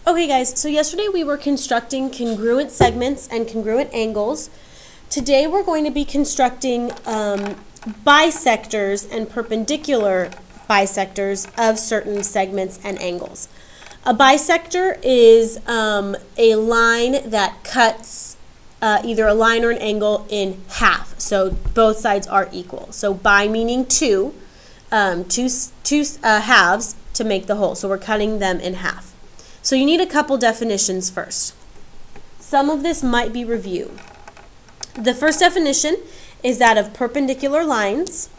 Okay guys, so yesterday we were constructing congruent segments and congruent angles. Today we're going to be constructing bisectors and perpendicular bisectors of certain segments and angles. A bisector is a line that cuts either a line or an angle in half, so both sides are equal. So bi meaning two halves to make the whole, so we're cutting them in half. So you need a couple definitions first. Some of this might be review. The first definition is that of perpendicular lines.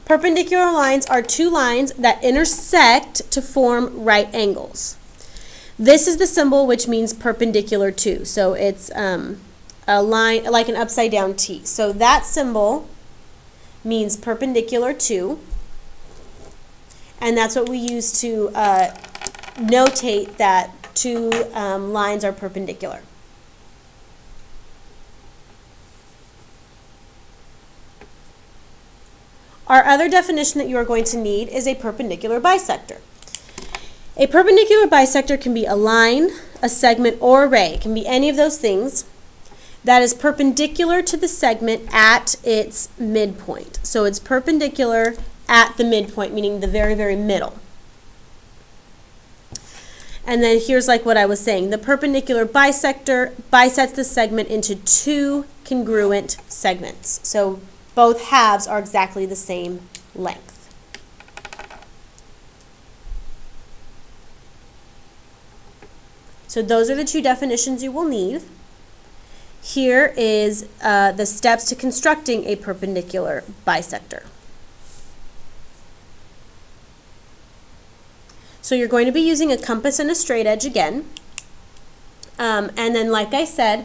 Perpendicular lines are two lines that intersect to form right angles. This is the symbol which means perpendicular to. So it's a line like an upside down T. So that symbol means perpendicular to, and that's what we use to notate that two lines are perpendicular. Our other definition that you are going to need is a perpendicular bisector. A perpendicular bisector can be a line, a segment, or a ray. It can be any of those things that is perpendicular to the segment at its midpoint. So it's perpendicular at the midpoint, meaning the very, very middle. And then here's like what I was saying. The perpendicular bisector bisects the segment into two congruent segments. So both halves are exactly the same length. So those are the two definitions you will need. Here is the steps to constructing a perpendicular bisector. So you're going to be using a compass and a straight edge again. And then, like I said,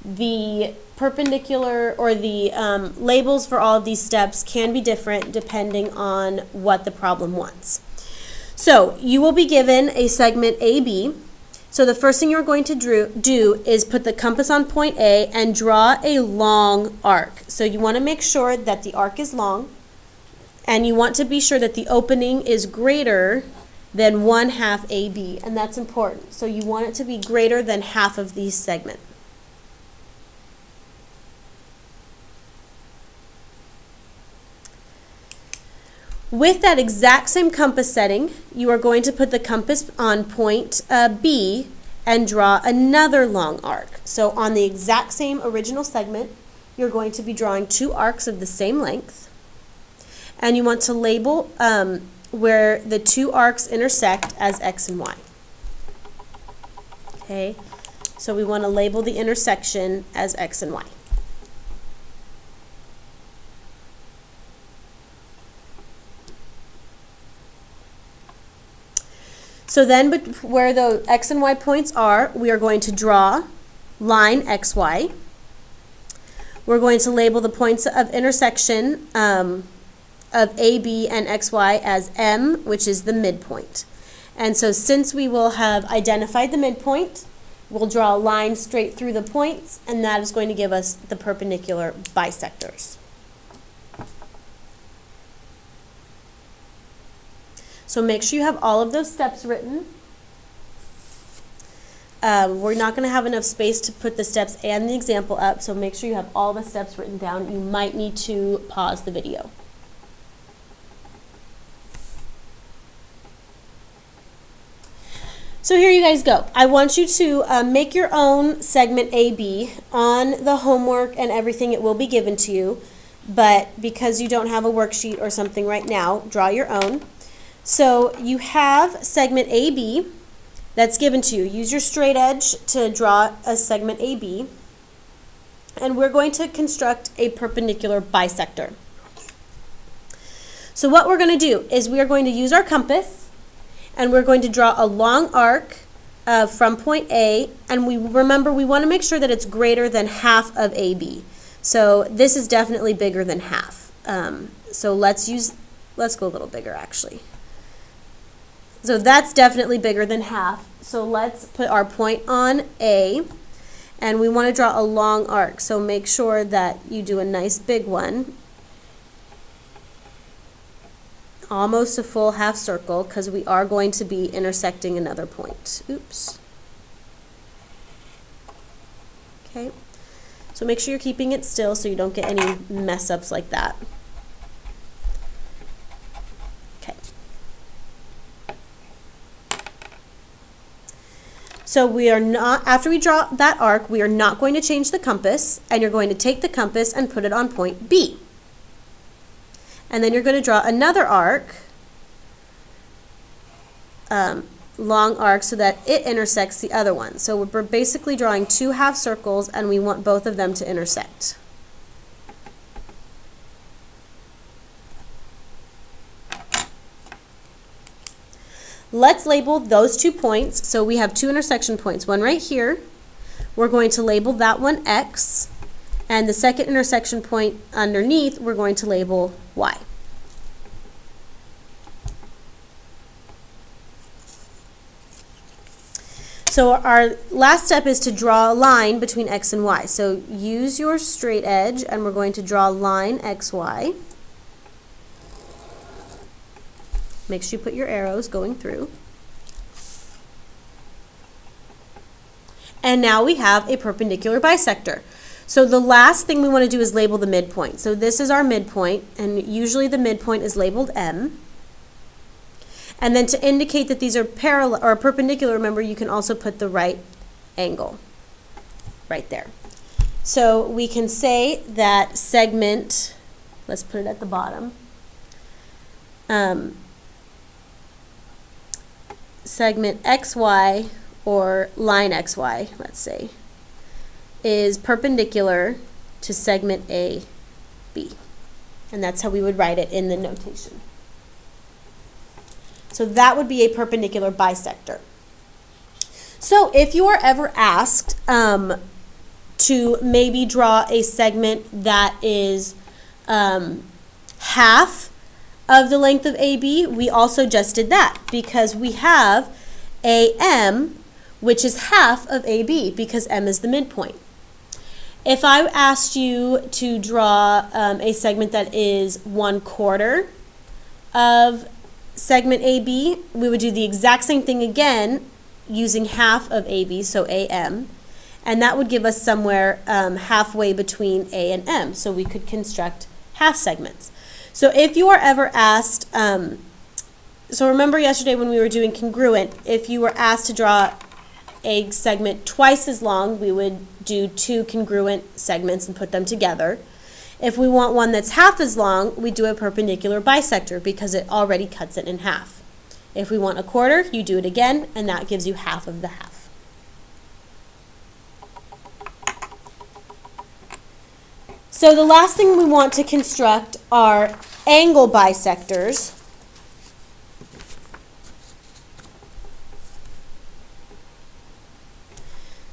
the perpendicular or the labels for all of these steps can be different depending on what the problem wants. So you will be given a segment AB. So the first thing you're going to do is put the compass on point A and draw a long arc. So you want to make sure that the arc is long, and you want to be sure that the opening is greater than 1/2 AB, and that's important. So you want it to be greater than half of these segments. With that exact same compass setting, you are going to put the compass on point B and draw another long arc. So on the exact same original segment, you're going to be drawing two arcs of the same length, and you want to label where the two arcs intersect as X and Y. Okay, so we want to label the intersection as X and Y. So then where the X and Y points are, we are going to draw line XY. We're going to label the points of intersection of AB and XY as M, which is the midpoint. And so since we will have identified the midpoint, we'll draw a line straight through the points, and that is going to give us the perpendicular bisectors. So make sure you have all of those steps written. We're not going to have enough space to put the steps and the example up, so make sure you have all the steps written down. You might need to pause the video. So here you guys go. I want you to make your own segment AB. On the homework and everything, it will be given to you, but because you don't have a worksheet or something right now, draw your own. So you have segment AB that's given to you. Use your straight edge to draw a segment AB, and we're going to construct a perpendicular bisector. So what we're going to do is we are going to use our compass, and we're going to draw a long arc from point A, and remember we want to make sure that it's greater than half of AB. So this is definitely bigger than half. So let's go a little bigger actually. So that's definitely bigger than half. So let's put our point on A, and we want to draw a long arc. So make sure that you do a nice big one almost a full half circle because we are going to be intersecting another point. Oops. Okay, so make sure you're keeping it still so you don't get any mess ups like that. Okay. So we are not, after we draw that arc, we are not going to change the compass, and you're going to take the compass and put it on point B. And then you're going to draw another arc, long arc, so that it intersects the other one. So we're basically drawing two half circles, and we want both of them to intersect. Let's label those 2 points. So we have 2 intersection points, one right here. We're going to label that one X, and the second intersection point underneath we're going to label Y. So our last step is to draw a line between X and Y. So use your straight edge, and we're going to draw a line XY. Make sure you put your arrows going through. And now we have a perpendicular bisector. So the last thing we want to do is label the midpoint. So this is our midpoint, and usually the midpoint is labeled M. And then to indicate that these are parallel or perpendicular, remember you can also put the right angle right there. So we can say that segment, let's put it at the bottom, segment XY, or line XY, let's say, is perpendicular to segment AB. And that's how we would write it in the notation. So that would be a perpendicular bisector. So if you are ever asked to maybe draw a segment that is half of the length of AB, we also just did that because we have AM, which is half of AB because M is the midpoint. If I asked you to draw a segment that is 1/4 of segment AB, we would do the exact same thing again using half of AB, so AM, and that would give us somewhere halfway between A and M, so we could construct half segments. So if you are ever asked, so remember yesterday when we were doing congruent, if you were asked to draw a segment twice as long, we would do 2 congruent segments and put them together. If we want one that's half as long, we do a perpendicular bisector because it already cuts it in half. If we want 1/4, you do it again, and that gives you half of the half. So the last thing we want to construct are angle bisectors.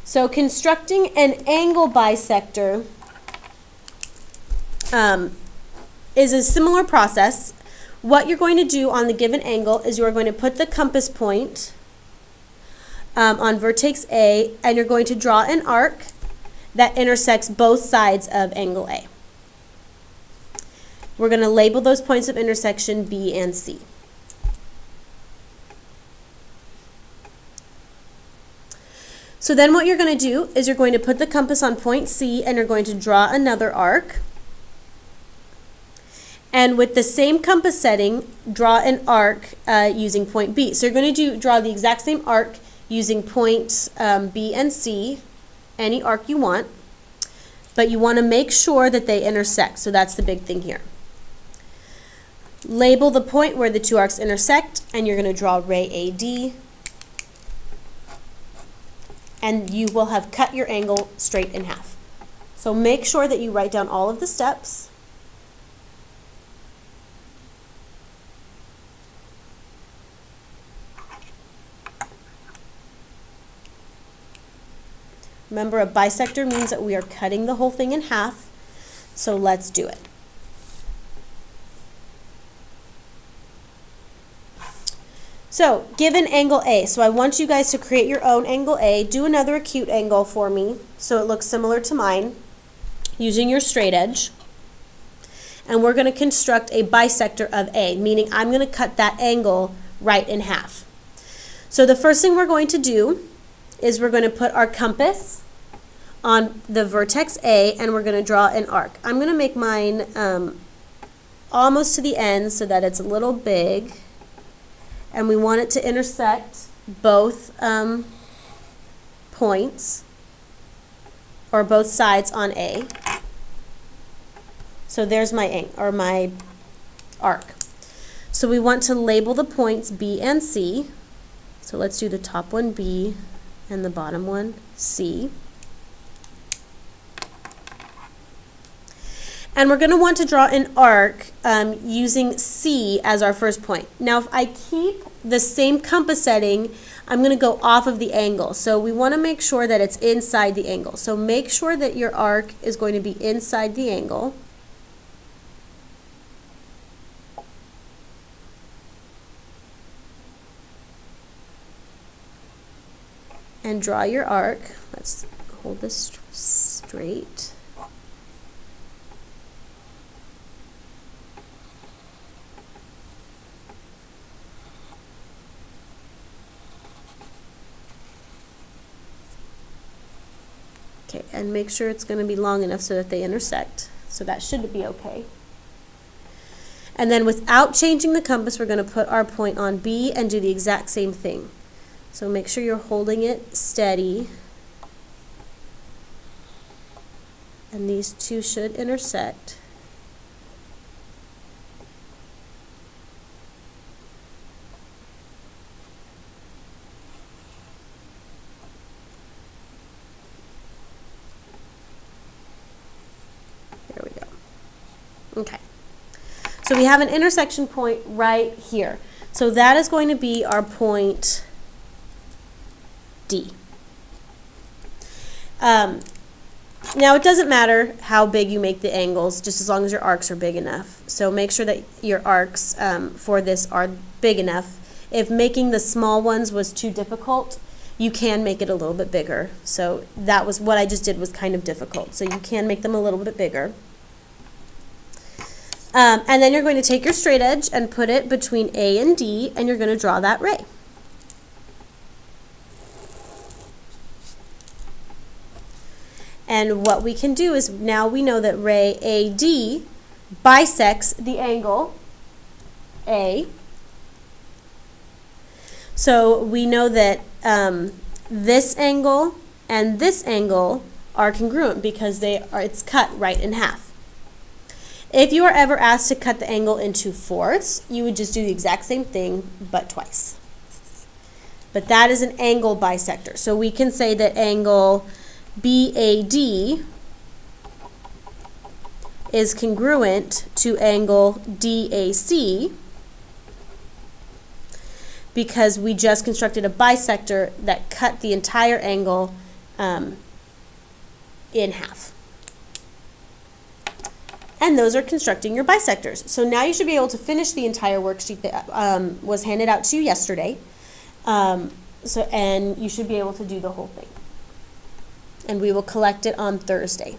So constructing an angle bisector is a similar process. What you're going to do on the given angle is you're going to put the compass point on vertex A, and you're going to draw an arc that intersects both sides of angle A. We're going to label those points of intersection B and C. So then what you're going to do is you're going to put the compass on point C, and you're going to draw another arc. And with the same compass setting, draw an arc using point B. So you're going to draw the exact same arc using points B and C, any arc you want, but you want to make sure that they intersect. So that's the big thing here. Label the point where the 2 arcs intersect, and you're going to draw ray AD, and you will have cut your angle straight in half. So make sure that you write down all of the steps. Remember, a bisector means that we are cutting the whole thing in half, so let's do it. So, given angle A, so I want you guys to create your own angle A. Do another acute angle for me so it looks similar to mine using your straight edge. and we're going to construct a bisector of A, meaning I'm going to cut that angle right in half. So the first thing we're going to do is we're going to put our compass on the vertex A, and we're going to draw an arc. I'm going to make mine almost to the end so that it's a little big, and we want it to intersect both points, or both sides on A. So there's my arc. So we want to label the points B and C. So let's do the top one B and the bottom one C. And we're going to want to draw an arc using C as our first point. Now if I keep the same compass setting, I'm going to go off of the angle. So we want to make sure that it's inside the angle. So make sure that your arc is going to be inside the angle. And draw your arc. Let's hold this straight. Okay, and make sure it's going to be long enough so that they intersect. So that should be okay. And then without changing the compass, we're going to put our point on B and do the exact same thing. So make sure you're holding it steady. And these two should intersect. There we go. Okay. So we have an intersection point right here. So that is going to be our point D. Now it doesn't matter how big you make the angles, just as long as your arcs are big enough. So make sure that your arcs for this are big enough. If making the small ones was too difficult, you can make it a little bit bigger. So that was what I just did, was kind of difficult. So you can make them a little bit bigger. And then you're going to take your straight edge and put it between A and D, and you're going to draw that ray. And what we can do is, now we know that ray AD bisects the angle A. So we know that this angle and this angle are congruent because it's cut right in half. If you are ever asked to cut the angle into fourths, you would just do the exact same thing but twice. But that is an angle bisector. So we can say that angle BAD is congruent to angle DAC because we just constructed a bisector that cut the entire angle in half. And those are constructing your bisectors. So now you should be able to finish the entire worksheet that was handed out to you yesterday. And you should be able to do the whole thing. And we will collect it on Thursday.